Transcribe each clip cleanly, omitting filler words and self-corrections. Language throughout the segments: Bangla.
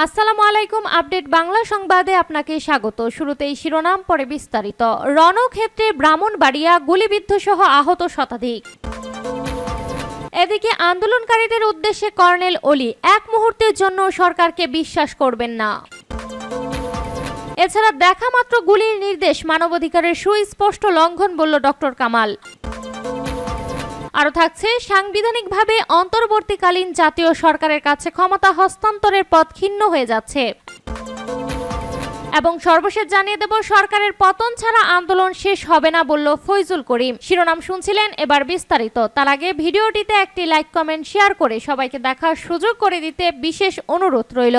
আসসালামু আলাইকুম। আপডেট বাংলা সংবাদে আপনাকে স্বাগত। শুরুতেই শিরোনাম, পরে বিস্তারিত। রণক্ষেত্রে ব্রাহ্মণবাড়িয়া, গুলিবিদ্ধ সহ আহত শতাধিক। এদিকে আন্দোলনকারীদের উদ্দেশ্যে কর্নেল ওলি, এক মুহূর্তের জন্য সরকারকে বিশ্বাস করবেন না। এছাড়া দেখা মাত্র গুলির নির্দেশ মানবাধিকারের সুস্পষ্ট লঙ্ঘন বলল ডক্টর কামাল। আরও থাকছে, সাংবিধানিকভাবে অন্তর্বর্তীকালীন জাতীয় সরকারের কাছে ক্ষমতা হস্তান্তরের পথ ক্ষীণ হয়ে যাচ্ছে। এবং সর্বশেষ জানিয়ে দেব, সরকারের পতন ছাড়া আন্দোলন শেষ হবে না বলল ফৈজুল করিম। শিরোনাম শুনছিলেন, এবার বিস্তারিত। তার আগে ভিডিওটিতে একটি লাইক, কমেন্ট, শেয়ার করে সবাইকে দেখার সুযোগ করে দিতে বিশেষ অনুরোধ রইল।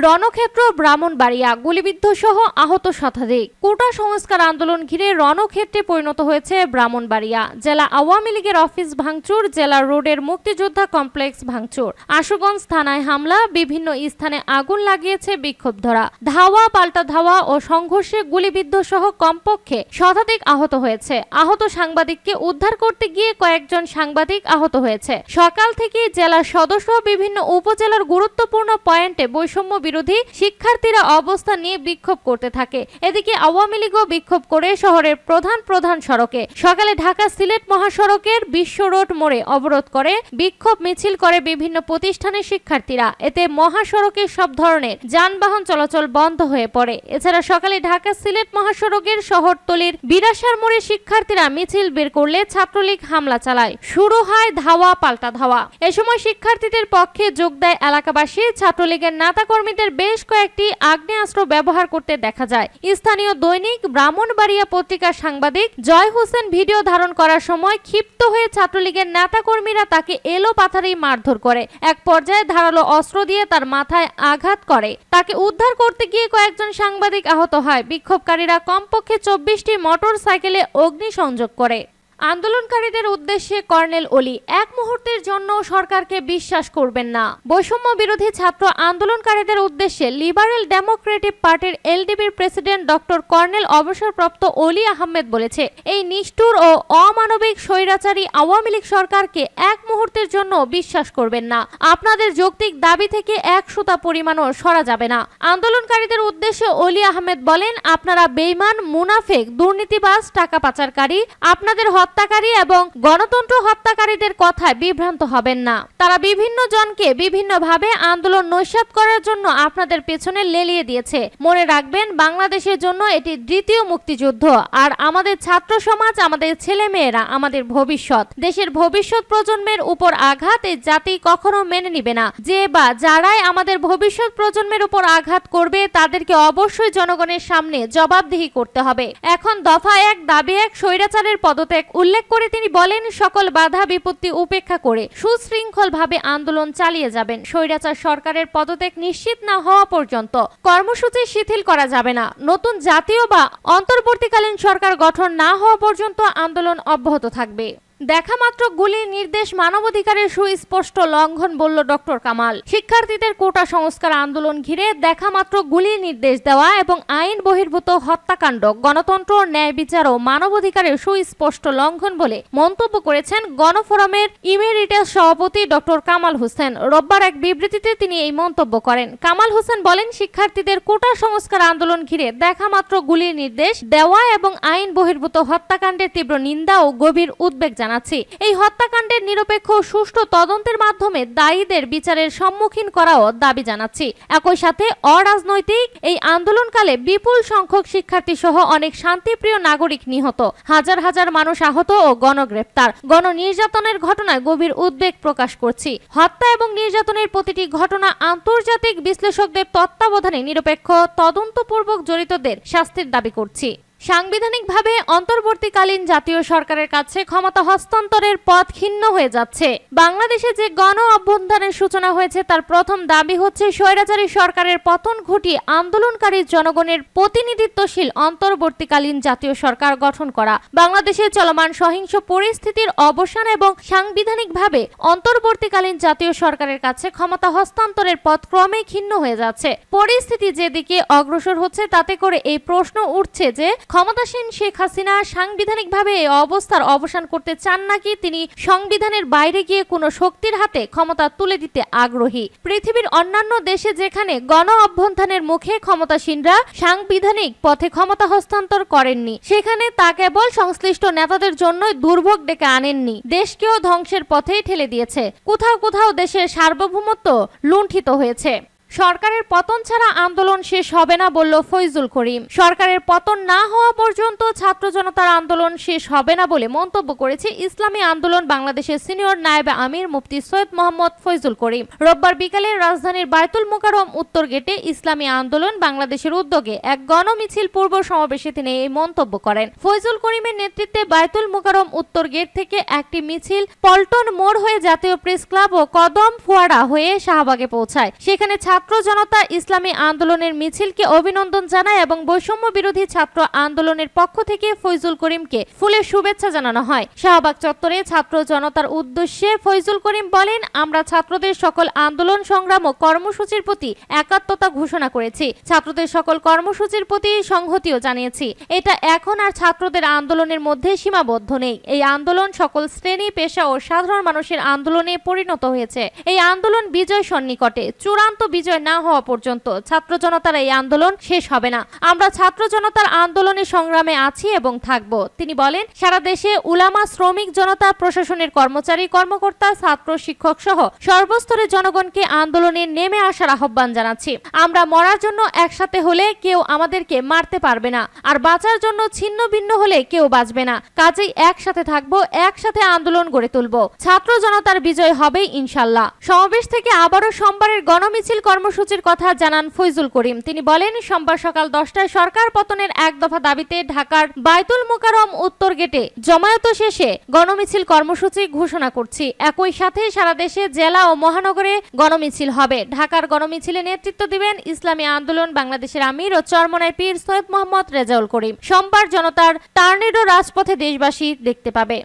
রণক্ষেত্র ব্রাহ্মণবাড়িয়া, গুলিবিদ্ধ সহ আহত শতাধিক। কোটা সংস্কার আন্দোলন ঘিরে রণক্ষেত্রে পরিণত হয়েছে ব্রাহ্মণবাড়িয়া। জেলা আওয়ামী লীগের অফিস ভাঙচুর, জেলা রোডের মুক্তিযোদ্ধা কমপ্লেক্স ভাঙচুর, আশুগঞ্জ থানায় হামলা, বিভিন্ন স্থানে আগুন লাগিয়েছে বিক্ষোভধরা। ধাওয়া পাল্টা ধাওয়া ও সংঘর্ষে গুলিবিদ্ধ সহ কমপক্ষে শতাধিক আহত হয়েছে। আহত সাংবাদিককে উদ্ধার করতে গিয়ে কয়েকজন সাংবাদিক আহত হয়েছে। সকাল থেকে জেলার সদস্য বিভিন্ন উপজেলার গুরুত্বপূর্ণ পয়েন্টে বৈষম্য বিরোধী শিক্ষার্থীরা অবস্থান নিয়ে বিক্ষোভ করতে থাকে। এদিকে আওয়ামী লীগও বিক্ষোভ করে শহরের প্রধান সড়কে। সকালে ঢাকা সিলেট মহাসড়কের বিশ্ব রোড মোড়ে অবরোধ করে বিক্ষোভ মিছিল করে বিভিন্ন প্রতিষ্ঠানের শিক্ষার্থীরা। এতে মহাসড়কের সব ধরনের যানবাহন চলাচল বন্ধ হয়ে পড়ে। এছাড়া সকালে ঢাকা সিলেট মহাসড়কের শহরতলির বিরাসার মোড়ে শিক্ষার্থীরা মিছিল বের করলে ছাত্রলীগ হামলা চালায়। শুরু হয় ধাওয়া পাল্টা ধাওয়া। এ সময় শিক্ষার্থীদের পক্ষে যোগ দেয় এলাকাবাসী। ছাত্রলীগের নেতাকর্মী বেশ কয়েকটি আগ্নেয়াস্ত্র ব্যবহার করতে দেখা যায়। স্থানীয় দৈনিক ব্রাহ্মণবাড়িয়া পত্রিকার সাংবাদিক জয় হোসেন ভিডিও ধারণ করার সময় ক্ষিপ্ত হয়ে ছাত্রলীগের নেতাকর্মীরা তাকে এলোপাথারি মারধর করে। এক পর্যায়ে ধারালো অস্ত্র দিয়ে তার মাথায় আঘাত করে। তাকে উদ্ধার করতে গিয়ে কয়েকজন সাংবাদিক আহত হয়। বিক্ষোভকারীরা কমপক্ষে 24টি মোটর সাইকেলে অগ্নিসংযোগ করে। আন্দোলনকারীদের উদ্দেশ্যে কর্নেল ওলি, এক মুহূর্তের জন্য সরকারকে বিশ্বাস করবেন না। বৈষম্য বিরোধী ছাত্র আন্দোলনকারীদের উদ্দেশ্যে লিবারেল ডেমোক্রেটিক পার্টির এলডিপির প্রেসিডেন্ট ডক্টর কর্নেল অবসরপ্রাপ্ত ওলি আহমেদ বলেছে, এই নিষ্ঠুর ও অমানবিক স্বৈরাচারী আওয়ামী লীগ সরকারকে এক মুহূর্তের জন্য বিশ্বাস করবেন না। আপনাদের যৌক্তিক দাবি থেকে এক সুতা পরিমাণও সরা যাবে না। আন্দোলনকারীদের উদ্দেশ্যে ওলি আহমেদ বলেন, আপনারা বেঈমান, মুনাফেক, দুর্নীতিবাজ, টাকা পাচারকারী, আপনাদের হত্যাকারী এবং গণতন্ত্র হত্যাকারীদের কথায় বিভ্রান্ত হবেন না। তারা বিভিন্ন জনকে বিভিন্নভাবে আন্দোলন নস্যাৎ করার জন্য আপনাদের পেছনে লেলিয়ে দিয়েছে। মনে রাখবেন, বাংলাদেশের জন্য এটি দ্বিতীয় মুক্তিযুদ্ধ। আর আমাদের ছাত্র সমাজ, আমাদের ছেলে মেয়েরা আমাদের ভবিষ্যৎ। দেশের ভবিষ্যৎ প্রজন্মের উপর আঘাত এই জাতি কখনো মেনে নিবে না। যে বা যারাই আমাদের ভবিষ্যৎ প্রজন্মের উপর আঘাত করবে তাদেরকে অবশ্যই জনগণের সামনে জবাবদিহি করতে হবে। এখন দফা 1 দাবি 1 স্বৈরাচারের পদত্যাগ উল্লেখ করে তিনি বলেন, সকল বাধা বিপত্তি উপেক্ষা করে সুশৃঙ্খলভাবে আন্দোলন চালিয়ে যাবেন। স্বৈরাচার সরকারের পদত্যাগ নিশ্চিত না হওয়া পর্যন্ত কর্মসূচি শিথিল করা যাবে না। নতুন জাতীয় বা অন্তর্বর্তীকালীন সরকার গঠন না হওয়া পর্যন্ত আন্দোলন অব্যাহত থাকবে। দেখা মাত্র গুলির নির্দেশ মানবাধিকারের সুস্পষ্ট লঙ্ঘন বলল ডক্টর কামাল। শিক্ষার্থীদের কোটা সংস্কার আন্দোলন ঘিরে দেখা মাত্র গুলির নির্দেশ দেওয়া এবং আইন বহির্ভূত হত্যাকাণ্ড গণতন্ত্র, ন্যায় বিচার ও মানবাধিকারের সুস্পষ্ট লঙ্ঘন বলে মন্তব্য করেছেন গণফোরামের ইমেরিটাস সভাপতি ডক্টর কামাল হোসেন। রোববার এক বিবৃতিতে তিনি এই মন্তব্য করেন। কামাল হোসেন বলেন, শিক্ষার্থীদের কোটা সংস্কার আন্দোলন ঘিরে দেখা মাত্র গুলির নির্দেশ দেওয়া এবং আইন বহির্ভূত হত্যাকাণ্ডের তীব্র নিন্দা ও গভীর উদ্বেগ জানাচ্ছি। এই হত্যাকাণ্ডের নিরপেক্ষ সুষ্ঠু তদন্তের মাধ্যমে দায়ীদের বিচারের সম্মুখীন করাও দাবি জানাচ্ছি। একই সাথে অরাজনৈতিক এই আন্দোলনকালে বিপুল সংখ্যক শিক্ষার্থী সহ অনেক শান্তিপ্রিয় নাগরিক নিহত, হাজার হাজার মানুষ আহত ও গণগ্রেপ্তার, গণনির্যাতনের ঘটনায় গভীর উদ্বেগ প্রকাশ করছি। হত্যা এবং নির্যাতনের প্রতিটি ঘটনা আন্তর্জাতিক বিশ্লেষকদের তত্ত্বাবধানে নিরপেক্ষ তদন্তপূর্বক জড়িতদের শাস্তির দাবি করছি। সাংবিধানিকভাবে অন্তর্বর্তীকালীন জাতীয় সরকারের কাছে ক্ষমতা হস্তান্তরের পথ ক্ষীণ হয়ে যাচ্ছে। বাংলাদেশে যে গণ অভ্যুত্থানের সূচনা হয়েছে তার প্রথম দাবি হচ্ছে স্বৈরাচারী সরকারের পতন ঘটিয়ে আন্দোলনকারী জনগণের প্রতিনিধিত্বশীল অন্তর্বর্তীকালীন জাতীয় সরকার গঠন করা। বাংলাদেশে চলমান সহিংস পরিস্থিতির অবসান এবং সাংবিধানিকভাবে অন্তর্বর্তীকালীন জাতীয় সরকারের কাছে ক্ষমতা হস্তান্তরের পথ ক্রমেই ক্ষীণ হয়ে যাচ্ছে। পরিস্থিতি যেদিকে অগ্রসর হচ্ছে তাতে করে এই প্রশ্ন উঠছে যে ক্ষমতাসীন শেখ হাসিনা সাংবিধানিকভাবে এই অবস্থার অবসান করতে চান নাকি তিনি সংবিধানের বাইরে গিয়ে কোনো শক্তির হাতে ক্ষমতা তুলে দিতে আগ্রহী। পৃথিবীর অন্যান্য দেশে যেখানে গণ অভ্যুত্থানের মুখে ক্ষমতাসীনরা সাংবিধানিক পথে ক্ষমতা হস্তান্তর করেননি, সেখানে তা কেবল সংশ্লিষ্ট নেতাদের জন্যই দুর্ভোগ ডেকে আনেননি, দেশকেও ধ্বংসের পথেই ঠেলে দিয়েছে। কোথাও কোথাও দেশের সার্বভৌমত্ব লুণ্ঠিত হয়েছে। সরকারের পতন ছাড়া আন্দোলন শেষ হবে না বলল ফয়জুল করিম। সরকারের পতন না হওয়া পর্যন্ত ছাত্র জনতার আন্দোলন শেষ হবে না বলে মন্তব্য করেছে ইসলামী আন্দোলন বাংলাদেশের সিনিয়র নায়েবে আমির মুফতি সৈয়দ মোহাম্মদ ফয়জুল করিম। রোববার বিকালে রাজধানীর বায়তুল মোকাররম উত্তর গেটে ইসলামী আন্দোলন বাংলাদেশের উদ্যোগে এক গণমিছিল পূর্ব সমাবেশে তিনি এই মন্তব্য করেন। ফয়জুল করিমের নেতৃত্বে বায়তুল মোকাররম উত্তর গেট থেকে একটি মিছিল পল্টন মোড় হয়ে জাতীয় প্রেস ক্লাব ও কদম ফোয়ারা হয়ে শাহবাগে পৌঁছায়। সেখানে ছাত্র জনতা ইসলামী আন্দোলনের মিছিলকে অভিনন্দন জানায় এবং বৈষম্য বিরোধী ছাত্র আন্দোলনের পক্ষ থেকে ফয়জুল করিমকে ফুলের শুভেচ্ছা জানানো হয়। শাহবাগ চত্বরে ছাত্র জনতার উদ্দেশ্যে ফয়জুল করিম বলেন, আমরা ছাত্রদের সকল আন্দোলন সংগ্রাম ও কর্মসূচির প্রতি একাত্মতা ঘোষণা করেছি, ছাত্রদের সকল কর্মসূচির প্রতি সংহতিও জানিয়েছি। এটা এখন আর ছাত্রদের আন্দোলনের মধ্যে সীমাবদ্ধ নেই। এই আন্দোলন সকল শ্রেণী পেশা ও সাধারণ মানুষের আন্দোলনে পরিণত হয়েছে। এই আন্দোলন বিজয় সন্নিকটে, চূড়ান্ত বিজয় না হওয়া পর্যন্ত ছাত্র জনতার এই আন্দোলন শেষ হবে না। আমরা ছাত্র জনতার আন্দোলনের সংগ্রামে আছি এবং থাকব। তিনি বলেন, সারা দেশে উলামা, শ্রমিক জনতা, প্রশাসনের কর্মচারী কর্মকর্তা, ছাত্র শিক্ষক সহ সর্বস্তরের জনগণকে আন্দোলনে নেমে আসার আহ্বান জানাচ্ছি। আমরা মরার জন্য একসাথে হলে কেউ আমাদেরকে মারতে পারবে না, আর বাঁচার জন্য ছিন্ন ভিন্ন হলে কেউ বাঁচবে না। কাজেই একসাথে থাকবো, একসাথে আন্দোলন গড়ে তুলব। ছাত্র জনতার বিজয় হবে ইনশাল্লাহ। সমাবেশ থেকে আবারও সোমবারের গণমিছিল কর্মসূচির কথা জানান ফয়জুল করিম। তিনি বলেন, সোমবার সকাল 10টায় সরকার পতনের এক দফা দাবিতে ঢাকার বায়তুল মোকাররম উত্তর গেটে জমায়েত শেষে গণমিছিল কর্মসূচি ঘোষণা করছি। একই সাথে সারা দেশে জেলা ও মহানগরে গণমিছিল হবে। ঢাকার গণমিছিলে নেতৃত্ব দিবেন ইসলামী আন্দোলন বাংলাদেশের আমির ও চরমনায় পীর সৈয়দ মোহাম্মদ রেজাউল করিম। সোমবার জনতার টার্নেডো রাজপথে দেশবাসী দেখতে পাবে।